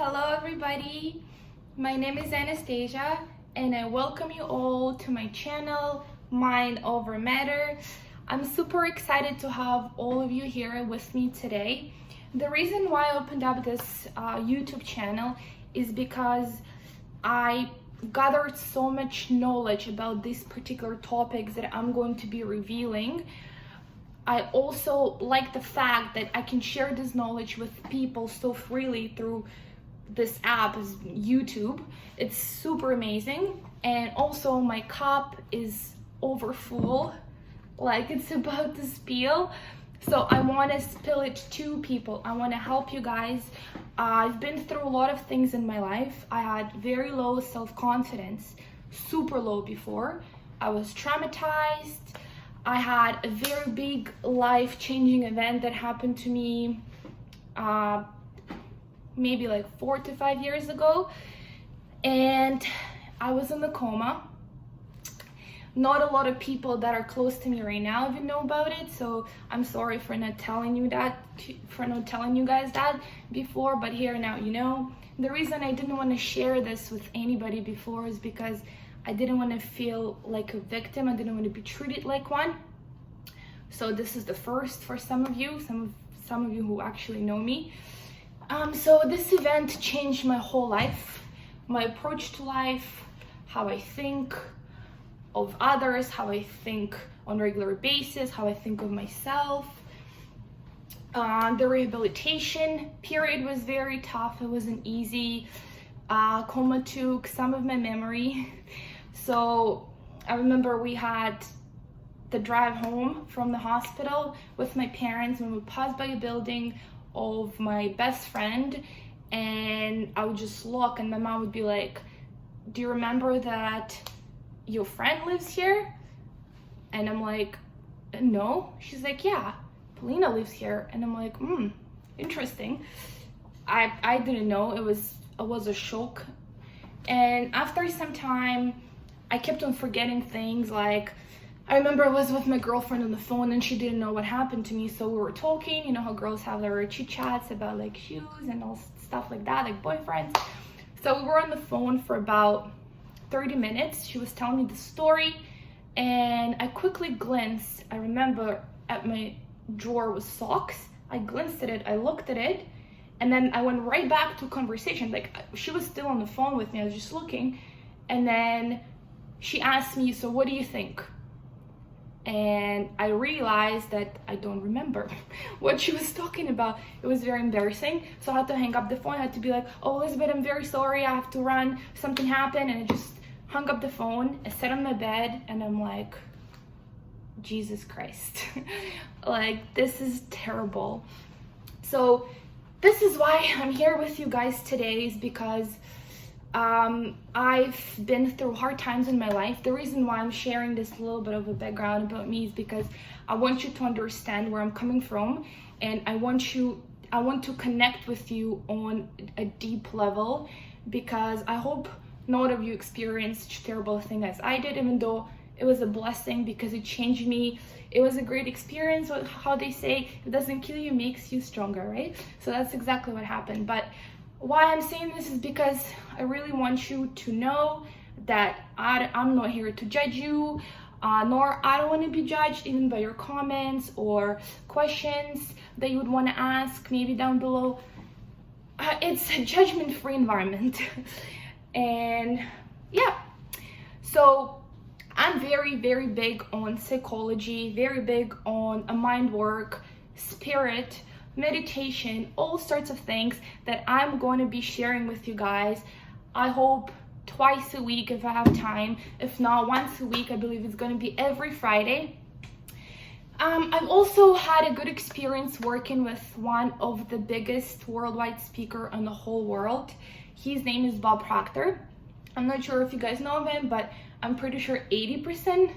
Hello everybody, my name is Anastasia and I welcome you all to my channel, Mind Over Matter. I'm super excited to have all of you here with me today. The reason why I opened up this YouTube channel is because I gathered so much knowledge about these particular topics that I'm going to be revealing. I also like the fact that I can share this knowledge with people so freely through this app, is YouTube. It's super amazing. And also my cup is over full, like it's about to spill. So I want to spill it to people. I want to help you guys. I've been through a lot of things in my life. I had very low self-confidence, super low before. I was traumatized. I had a very big life-changing event that happened to me maybe like 4 to 5 years ago, and I was in a coma. Not a lot of people that are close to me right now even know about it, so I'm sorry for not telling you guys that before, but here now you know. The reason I didn't want to share this with anybody before is because I didn't want to feel like a victim. I didn't want to be treated like one. So this is the first for some of you, some of you who actually know me. So this event changed my whole life, my approach to life, how I think of others, how I think on a regular basis, how I think of myself. The rehabilitation period was very tough. It wasn't easy. Coma took some of my memory. So I remember we had the drive home from the hospital with my parents when we passed by a building of my best friend, and I would just look and my mom would be like, "Do you remember that your friend lives here?" And I'm like, "No." She's like, "Yeah, Polina lives here." And I'm like, interesting. I didn't know. It was a shock. And after some time I kept on forgetting things. Like, I remember I was with my girlfriend on the phone and she didn't know what happened to me, so we were talking, you know how girls have their chit chats about like shoes and all stuff like that, like boyfriends. So we were on the phone for about 30 minutes. She was telling me the story, and I quickly glanced. I remember at my drawer with socks. I glanced at it, I looked at it, and then I went right back to conversation. Like, she was still on the phone with me, I was just looking, and then she asked me, "So what do you think?" And I realized that I don't remember what she was talking about. It was very embarrassing, so I had to hang up the phone. I had to be like, "Oh, Elizabeth, I'm very sorry, I have to run, something happened." And I just hung up the phone. I sat on my bed and I'm like, Jesus Christ. Like, this is terrible. So this is why I'm here with you guys today, is because I've been through hard times in my life. The reason why I'm sharing this little bit of a background about me is because I want you to understand where I'm coming from, and I want to connect with you on a deep level, because I hope none of you experienced such a terrible thing as I did, even though it was a blessing because it changed me. It was a great experience. How they say, it doesn't kill you, makes you stronger, right? So that's exactly what happened. But why I'm saying this is because I really want you to know that I'm not here to judge you, nor I don't want to be judged even by your comments or questions that you would want to ask maybe down below. It's a judgment-free environment. And yeah, so I'm very, very big on psychology, very big on a mind work, spirit, meditation, all sorts of things that I'm going to be sharing with you guys. I hope twice a week if I have time. If not, once a week. I believe it's going to be every Friday. I've also had a good experience working with one of the biggest worldwide speaker in the whole world. His name is Bob Proctor. I'm not sure if you guys know of him, but I'm pretty sure 80%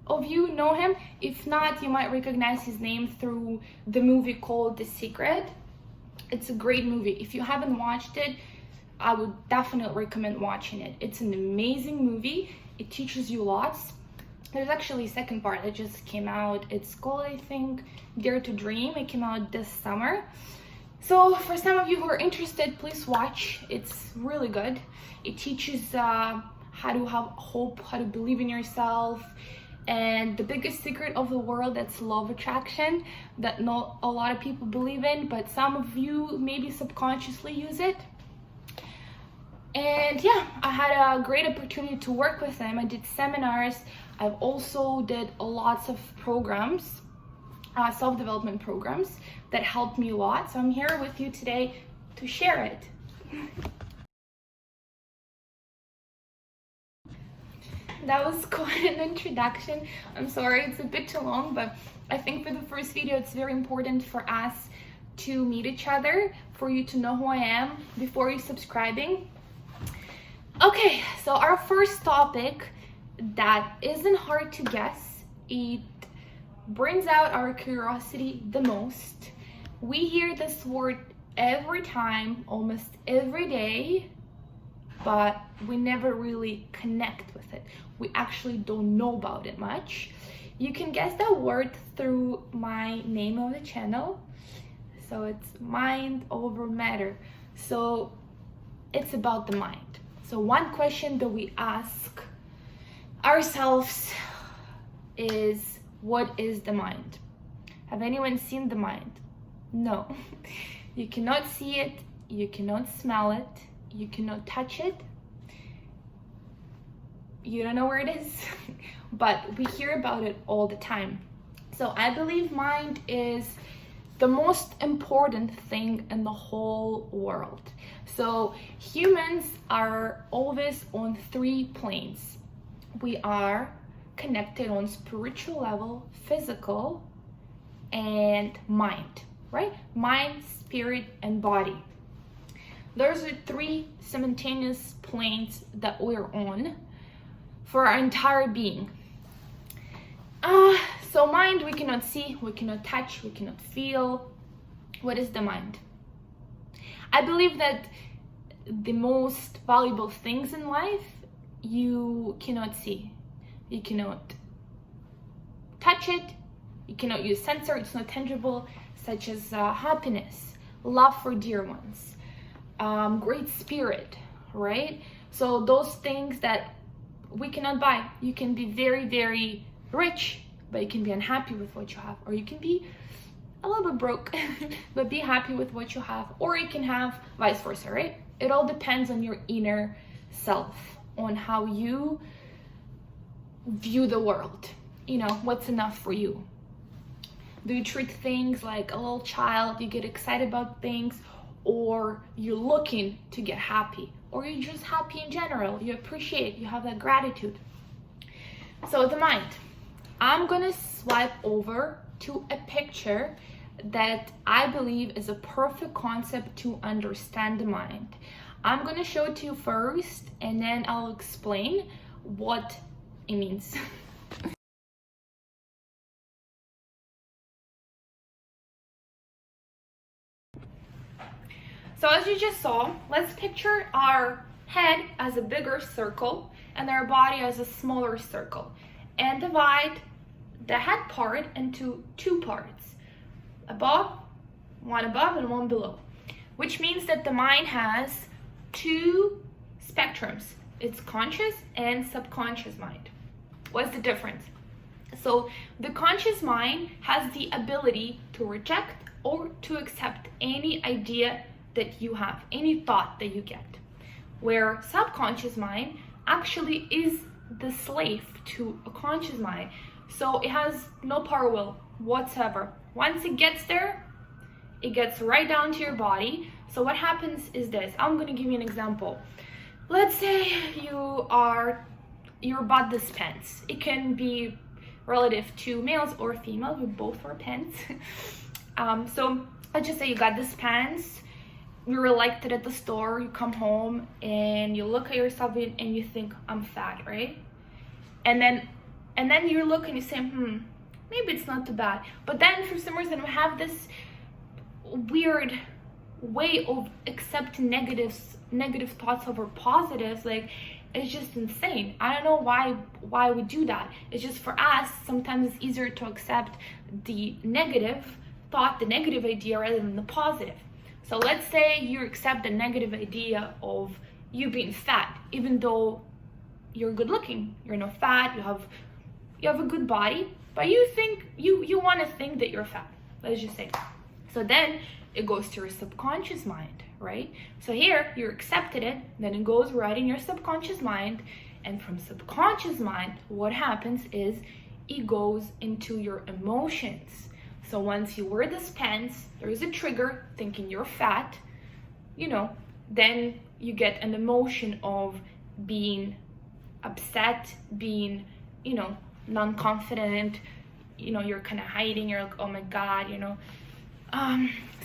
of you know him. If not, you might recognize his name through the movie called The Secret. It's a great movie. If you haven't watched it, I would definitely recommend watching it. It's an amazing movie. It teaches you lots. There's actually a second part that just came out. It's called, I think, Dare to Dream. It came out this summer. So for some of you who are interested, please watch. It's really good. It teaches how to have hope, how to believe in yourself, and the biggest secret of the world, that's law of attraction, that not a lot of people believe in, but some of you maybe subconsciously use it. And yeah, I had a great opportunity to work with them. I did seminars. I've also did lots of programs, self-development programs that helped me a lot. So I'm here with you today to share it. That was quite an introduction. I'm sorry, it's a bit too long, but I think for the first video, it's very important for us to meet each other, for you to know who I am before you're subscribing. Okay, so our first topic that isn't hard to guess, it brings out our curiosity the most. We hear this word every time, almost every day, but we never really connect with it. We actually don't know about it much. You can guess that word through my name of the channel. So it's mind over matter. So it's about the mind. So one question that we ask ourselves is, what is the mind? Have anyone seen the mind? No. You cannot see it, you cannot smell it, you cannot touch it. You don't know where it is, but we hear about it all the time. So I believe mind is the most important thing in the whole world. So humans are always on 3 planes. We are connected on spiritual level, physical, and mind, right? Mind, spirit, and body. Those are 3 simultaneous planes that we're on for our entire being. So mind, we cannot see, we cannot touch, we cannot feel. What is the mind? I believe that the most valuable things in life you cannot see. You cannot touch it, you cannot use sensor, it's not tangible, such as happiness, love for dear ones, great spirit, right? So those things that we cannot buy. You can be very, very rich, but you can be unhappy with what you have, or you can be a little bit broke but be happy with what you have, or you can have vice versa, right? It all depends on your inner self, on how you view the world. You know, what's enough for you? Do you treat things like a little child, you get excited about things, or you're looking to get happy, or you're just happy in general, you appreciate, you have that gratitude? So the mind, I'm gonna swipe over to a picture that I believe is a perfect concept to understand the mind. I'm gonna show it to you first, and then I'll explain what it means. So as you just saw, let's picture our head as a bigger circle and our body as a smaller circle, and divide the head part into 2 parts, one above and one below, which means that the mind has 2 spectrums. It's conscious and subconscious mind. What's the difference? So the conscious mind has the ability to reject or to accept any idea that you have, any thought that you get, where subconscious mind actually is the slave to a conscious mind. So it has no power will whatsoever. Once it gets there, it gets right down to your body. So what happens is this. I'm gonna give you an example. Let's say you're bought this pants. It can be relative to males or females. We both wear pants. So let's just say you got this pants. You really liked it at the store. You come home and you look at yourself and you think, I'm fat, right? And then you look and you say, maybe it's not too bad. But then for some reason we have this weird way of accepting negative thoughts over positives. Like, it's just insane. I don't know why we do that. It's just, for us, sometimes it's easier to accept the negative thought, the negative idea, rather than the positive. So let's say you accept the negative idea of you being fat, even though you're good looking, you're not fat, you have a good body, but you think you want to think that you're fat, let's just say. So then it goes to your subconscious mind, right? So here you accepted it, then it goes right in your subconscious mind, and from subconscious mind, what happens is it goes into your emotions. So once you wear this pants, there is a trigger thinking you're fat, then you get an emotion of being upset, being, non-confident, you're kind of hiding, you're like, oh my God,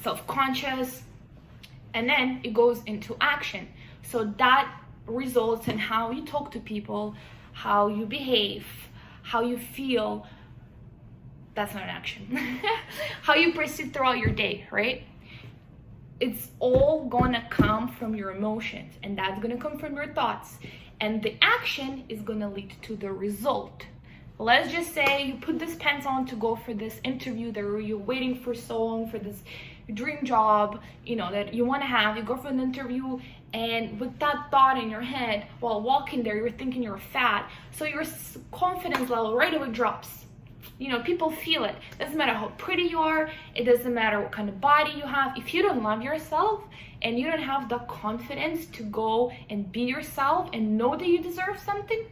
self-conscious, and then it goes into action. So that results in how you talk to people, how you behave, how you feel. That's not an action. How you proceed throughout your day, right? It's all gonna come from your emotions, and that's gonna come from your thoughts, and the action is gonna lead to the result. Let's just say you put this pants on to go for this interview that you're waiting for so long, for this dream job, that you want to have. You go for an interview, and with that thought in your head while walking there, you're thinking you're fat, so your confidence level right away drops. People feel it. Doesn't matter how pretty you are, it doesn't matter what kind of body you have. If you don't love yourself and you don't have the confidence to go and be yourself and know that you deserve something,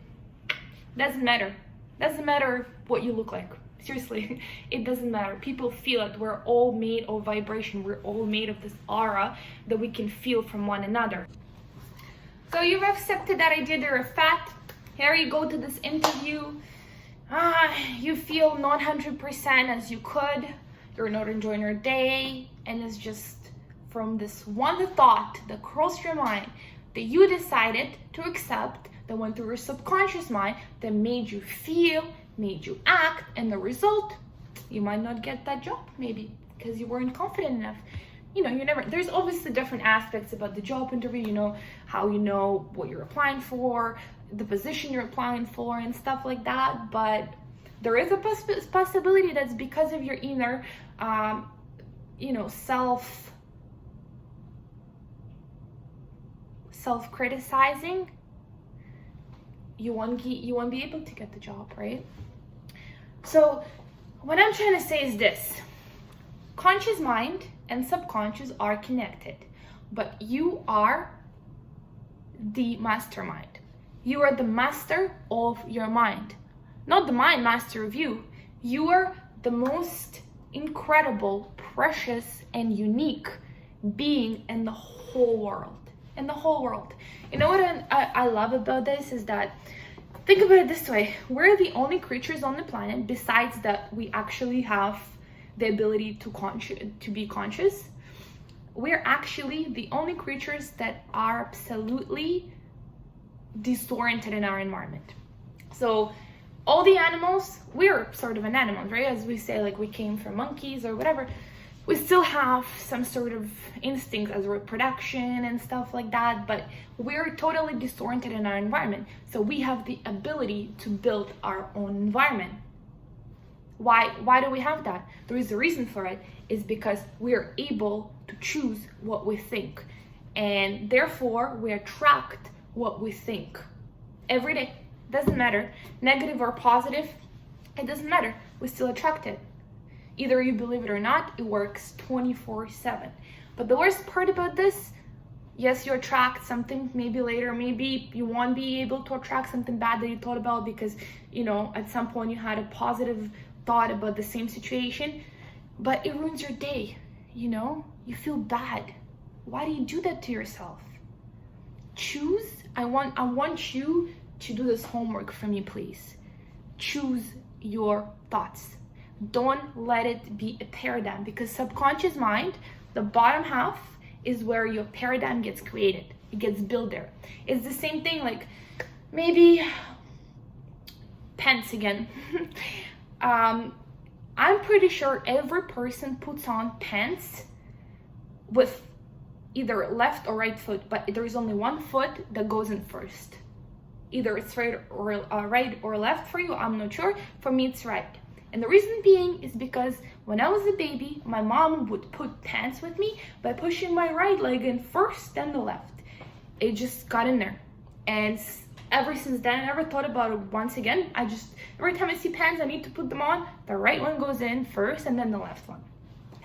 doesn't matter. Doesn't matter what you look like. Seriously, it doesn't matter. People feel it. We're all made of vibration. We're all made of this aura that we can feel from one another. So you've accepted that idea that you're fat. Here you go to this interview. You feel not 100% as you could. You're not enjoying your day, and it's just from this one thought that crossed your mind that you decided to accept, that went through your subconscious mind, that made you feel, made you act, and the result, you might not get that job, maybe because you weren't confident enough. There's obviously different aspects about the job interview, how what you're applying for, the position you're applying for, and stuff like that. But there is a possibility that's because of your inner, self-criticizing, you won't be able to get the job, right? So what I'm trying to say is this: conscious mind and subconscious are connected, but you are the mastermind. You are the master of your mind, not the mind master of you. You are the most incredible, precious, and unique being in the whole world. In the whole world. What I love about this is that, think about it this way: we're the only creatures on the planet, besides that we actually have the ability to be conscious. We're actually the only creatures that are absolutely disoriented in our environment. So all the animals, we're sort of an animal, right? As we say, like we came from monkeys or whatever, we still have some sort of instinct as reproduction and stuff like that, but we're totally disoriented in our environment. So we have the ability to build our own environment. Why do we have that? There is a reason for it, is because we are able to choose what we think, and therefore we attract what we think every day. Doesn't matter, negative or positive, it doesn't matter, we still attract it. Either you believe it or not, it works 24/7. But the worst part about this, yes, you attract something, maybe later, maybe you won't be able to attract something bad that you thought about because, at some point you had a positive thought about the same situation, but it ruins your day, you feel bad. Why do you do that to yourself? Choose. I want you to do this homework for me, please. Choose your thoughts. Don't let it be a paradigm, because subconscious mind, the bottom half, is where your paradigm gets created. It gets built there. It's the same thing, like maybe pants again. I'm pretty sure every person puts on pants with either left or right foot, but there is only one foot that goes in first. Either it's right or left for you, I'm not sure. For me, it's right. And the reason being is because When I was a baby, my mom would put pants with me by pushing my right leg in first, then the left. It just got in there. And ever since then, I never thought about it once again. Every time I see pants, I need to put them on. The right one goes in first and then the left one.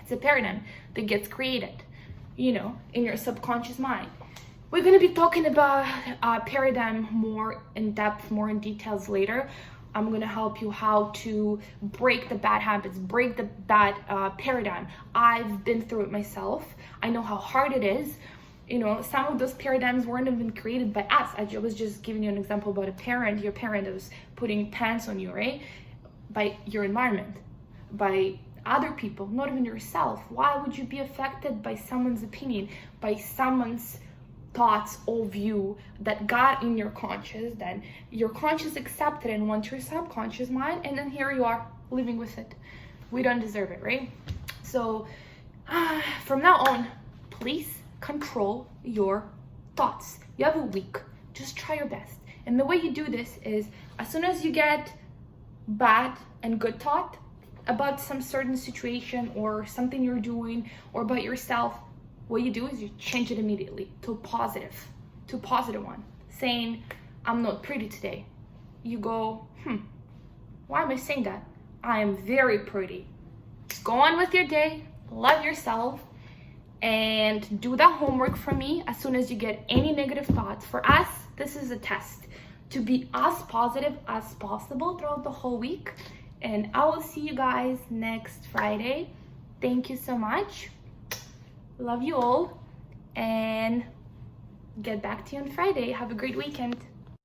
It's a paradigm that gets created, in your subconscious mind. We're going to be talking about paradigm more in depth, more in details later. I'm going to help you how to break the bad habits, break the bad paradigm. I've been through it myself. I know how hard it is. Some of those paradigms weren't even created by us. I was just giving you an example about your parent that was putting pants on you, right? By your environment, by other people, not even yourself. Why would you be affected by someone's opinion, by someone's thoughts of you that got in your conscious, then your conscious accepted and went to your subconscious mind, and then here you are living with it. We don't deserve it, right? So from now on, please control your thoughts. You have a week. Just try your best. And the way you do this is, as soon as you get bad and good thought about some certain situation or something you're doing or about yourself, what you do is you change it immediately to a positive one, saying, I'm not pretty today. You go, why am I saying that? I am very pretty. Go on with your day, love yourself, and do that homework for me as soon as you get any negative thoughts. For us, this is a test to be as positive as possible throughout the whole week. And I will see you guys next Friday. Thank you so much. Love you all, and get back to you on Friday. Have a great weekend.